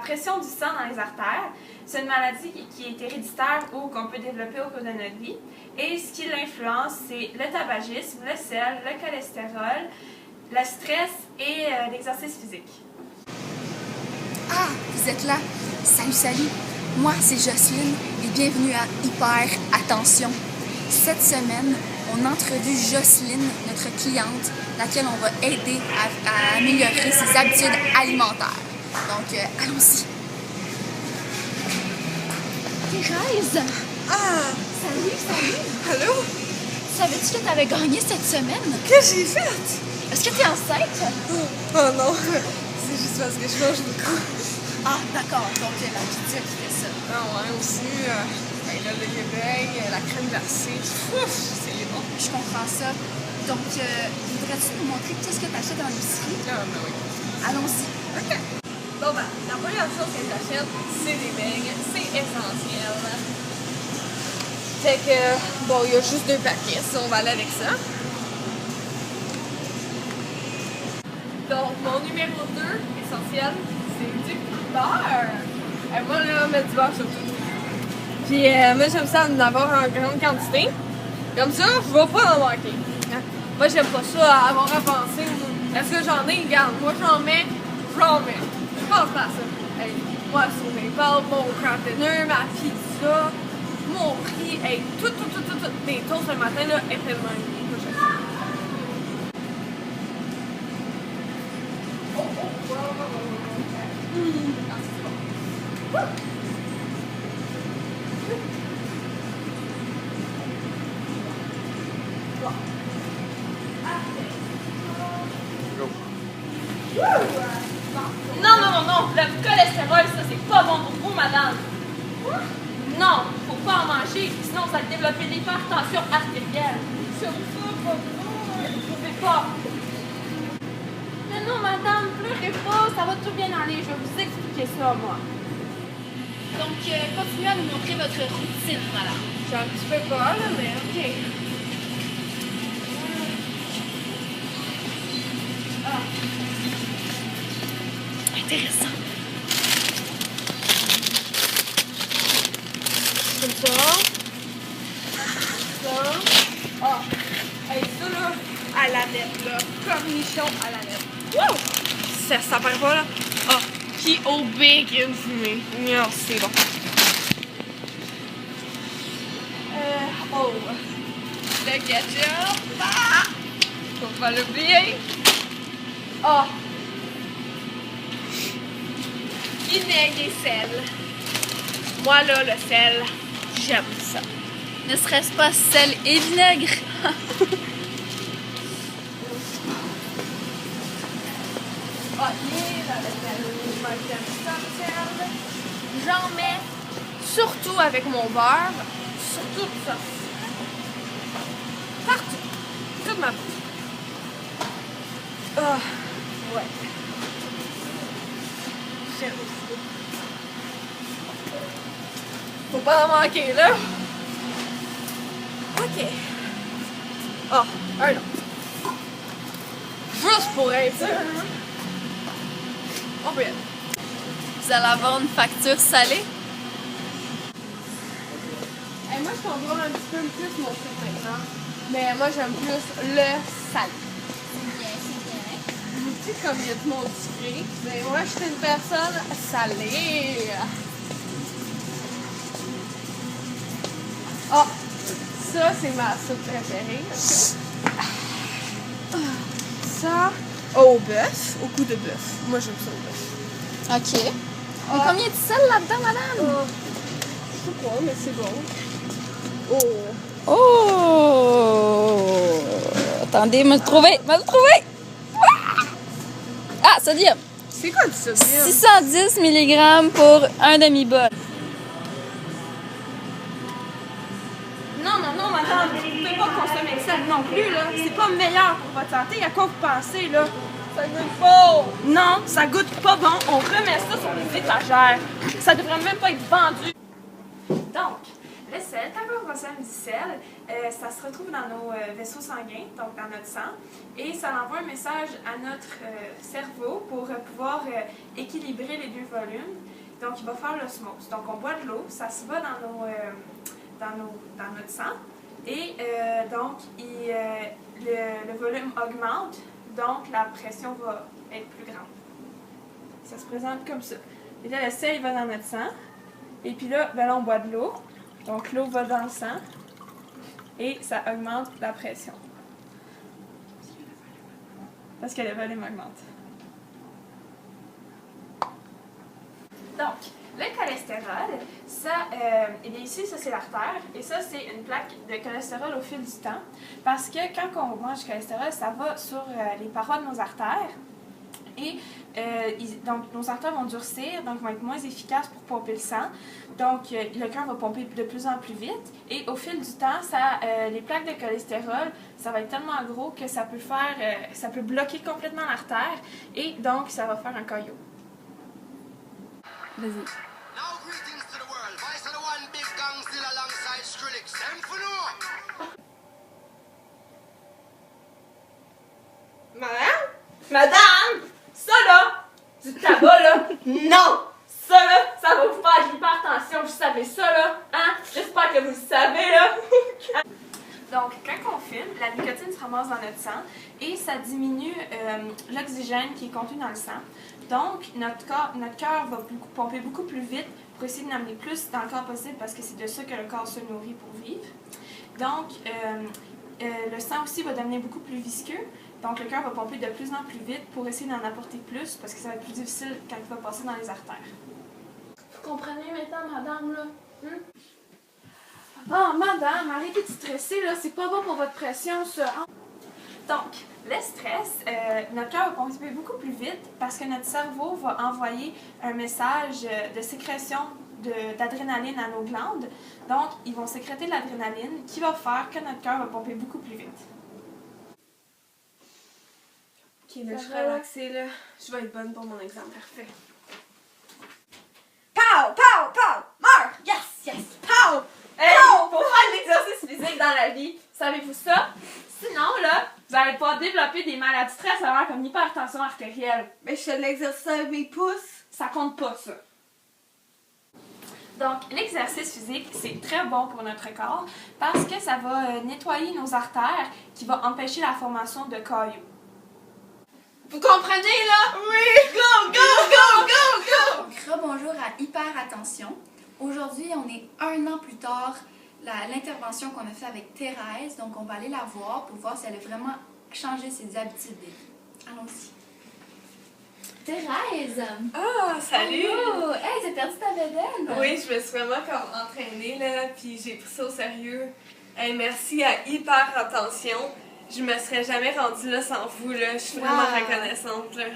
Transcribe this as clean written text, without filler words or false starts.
pression du sang dans les artères. C'est une maladie qui est héréditaire ou qu'on peut développer au cours de notre vie. Et ce qui l'influence, c'est le tabagisme, le sel, le cholestérol, le stress et l'exercice physique. Ah, vous êtes là. Salut, salut. Moi, c'est Jocelyne et bienvenue à Hyper Attention. Cette semaine, on entrevue Jocelyne, notre cliente, laquelle on va aider à améliorer ses habitudes alimentaires. Donc, allons-y. Thérèse! Ah! Salut! Allô? Savais-tu que tu avais gagné cette semaine? Qu'est-ce que j'ai fait? Est-ce que tu es enceinte? Oh non! C'est juste parce que je mange beaucoup. Ah, d'accord. Donc, la pizza qui fait ça. Ah ouais, aussi, le yerbeng, la crème glacée, ouf, c'est bon. Je comprends ça. Donc, voudrais-tu nous montrer tout ce que tu achètes dans l'épicerie? Ah ben oui. Allons-y. OK. Bon ben, la première chose que j'achète, c'est des beignes. C'est essentiel. Fait que, bon, il y a juste 2 paquets, si on va aller avec ça. Donc, mon numéro 2, essentiel, c'est du beurre. Et moi, là, mettre du beurre sur tout. Puis, moi, j'aime ça en avoir en grande quantité. Comme ça, je vais pas en manquer. Moi, j'aime pas ça, avoir à penser. Est-ce que j'en ai? Regarde, moi, j'en mets. Je pense pas à ça. Hey, moi, sur mes pâtes, mon conteneur, ma pizza, mon riz, hey, tout. Mes toasts le matin, là, est tellement bien. Non, le cholestérol, ça, c'est pas bon pour vous, madame. Non, faut pas en manger, sinon ça va développer l'hypertension artérielle. C'est ça, pas bon. Vous pouvez pas. Mais non, madame, pleurez pas, ça va tout bien aller, je vais vous expliquer ça, moi. Donc, continuez à nous montrer votre routine, madame. J'ai un petit peu peur, là, mais OK. Intéressant. Comme ça. Ça. Ah. Hey, ça, là, à la nette, là. Cornichon à la nette. Wouh! Ça paraît pas, là. Ah. Puis au bacon fumé. Non, c'est bon. Oh. Le ketchup. Ah! Faut pas l'oublier. Ah. Vinaigre et sel. Moi, là, le sel, j'aime ça. Ne serait-ce pas sel et vinaigre? J'en mets surtout avec mon beurre, surtout ça. Partout. Toute ma bouche. Ah, ouais. J'aime ça. Faut pas en manquer, là. OK. Ah, un autre. Juste pour être sûr. On peut y aller. Vous allez avoir une facture salée? Hey, moi, je comprends un petit peu plus mon truc maintenant. Mais moi, j'aime plus le salé. C'est bien. Tu sais, comme il y a du monde sucré, mais moi, je suis une personne salée. Ah, ça, c'est ma soupe préférée. Ça, au bœuf, au goût de bœuf. Moi, j'aime ça au bœuf. OK. Mais combien de sel là-dedans, madame? Je sais pas, mais c'est bon. Oh! Oh! Attendez, me le trouver! Ah, sodium! C'est quoi du sodium? 610 mg pour un demi-bol. Non, madame, vous pouvez pas consommer ça non plus, là. C'est pas meilleur pour votre santé, à quoi vous pensez, là? Ça goûte pas! Non, ça goûte pas bon, on remet ça sur les étagères. Ça devrait même pas être vendu. Donc, le sel, quand vous on consomme du sel, ça se retrouve dans nos vaisseaux sanguins, donc dans notre sang, et ça envoie un message à notre cerveau pour pouvoir équilibrer les deux volumes. Donc, il va faire l'osmose. Donc, on boit de l'eau, ça se va dans notre sang, et donc, le volume augmente, donc la pression va être plus grande. Ça se présente comme ça. Et là, le sel, il va dans notre sang. Et puis là, ben là, on boit de l'eau. Donc, l'eau va dans le sang. Et ça augmente la pression. Parce que le volume augmente. Donc, le cholestérol, ça, eh bien ici, ça c'est l'artère. Et ça, c'est une plaque de cholestérol au fil du temps. Parce que quand on mange du cholestérol, ça va sur les parois de nos artères. Et donc, nos artères vont durcir, donc vont être moins efficaces pour pomper le sang. Donc, le cœur va pomper de plus en plus vite. Et au fil du temps, les plaques de cholestérol, ça va être tellement gros que ça peut bloquer complètement l'artère. Et donc, ça va faire un caillot. Vas-y. Now greetings to the world. Vice of the one big gang still alongside Skrillex. Them for no. Madame! Ça là! Du tabac là! Non! Ça là, ça va vous faire de l'hypertension, vous savez ça là? Hein? J'espère que vous le savez là! Donc, quand on fume, la nicotine se ramasse dans notre sang et ça diminue l'oxygène qui est contenu dans le sang. Donc, notre cœur va pomper beaucoup plus vite pour essayer de l'amener plus dans le corps possible parce que c'est de ça que le corps se nourrit pour vivre. Donc, le sang aussi va devenir beaucoup plus visqueux. Donc, le cœur va pomper de plus en plus vite pour essayer d'en apporter plus parce que ça va être plus difficile quand il va passer dans les artères. Vous comprenez maintenant, madame là? Oh, madame, arrêtez de stresser, là, c'est pas bon pour votre pression, ça. Donc, le stress, notre cœur va pomper beaucoup plus vite parce que notre cerveau va envoyer un message de sécrétion d'adrénaline à nos glandes. Donc, ils vont sécréter de l'adrénaline qui va faire que notre cœur va pomper beaucoup plus vite. Ok, là, je suis relaxée, là. Je vais être bonne pour mon examen. Parfait. Pow! Pow! Pow! Meurs! Yes! Yes! Pow! Hey! Pour faire de l'exercice physique dans la vie, savez-vous ça? Sinon, là, Vous allez pouvoir développer des maladies très sévères comme l'hypertension artérielle. mais je fais de l'exercice avec mes pouces. Ça compte pas, ça. Donc, l'exercice physique, c'est très bon pour notre corps parce que ça va nettoyer nos artères qui va empêcher la formation de caillots. Vous comprenez, là? Oui! Go! Go! Go! Go! Go! Donc, rebonjour à Hyper Attention. Aujourd'hui, on est 1 an plus tard, l'intervention qu'on a fait avec Thérèse. Donc, on va aller la voir pour voir si elle a vraiment changé ses habitudes de vie. Allons-y. Thérèse! Ah, salut! Oh, hey, t'as perdu ta bedaine! Oui, je me suis vraiment comme entraînée, là, puis j'ai pris ça au sérieux. Hey, merci à Hyper Attention. Je me serais jamais rendue là sans vous, là. Je suis vraiment reconnaissante, là.